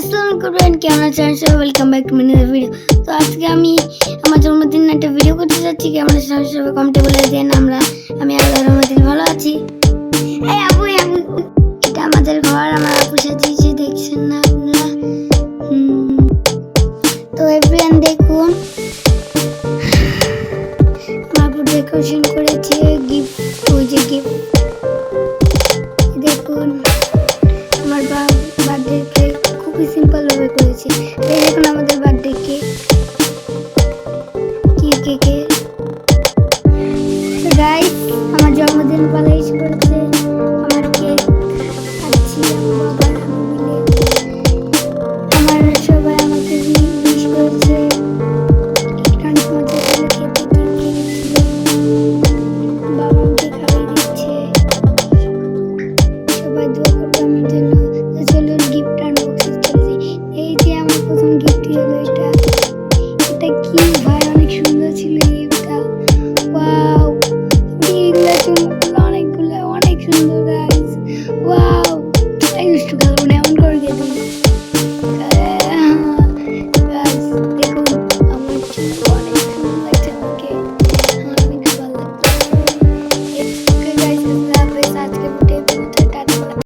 আসসালামু আলাইকুম, কেমন আছেন সবাই? Welcome back to my new video. তো আজকে আমি আমার জন্মদিন একটা ভিডিও করতে যাচ্ছি। কেমন আছেন সবাই কমেন্টে বলে দেন। আমি আল্লাহর রহমতে ভালো আছি। এই আপু এটা আমাদের ঘর, আমার আপু সাজিয়েছে, দেখছেন না আপনারা? তো এভরিওয়ান দেখুন, আমার আপু ডেকোরেশন করেছে গিফট, ওই যে গিফট দেখুন। আমার বার্থডে কেক খুবই সিম্পল ভাবে করেছি। এই দেখুন আমাদের বার্থডে কেক, কি কেকের। তো গাইস, আমার জন্মদিন পালা এসে পড়েছে।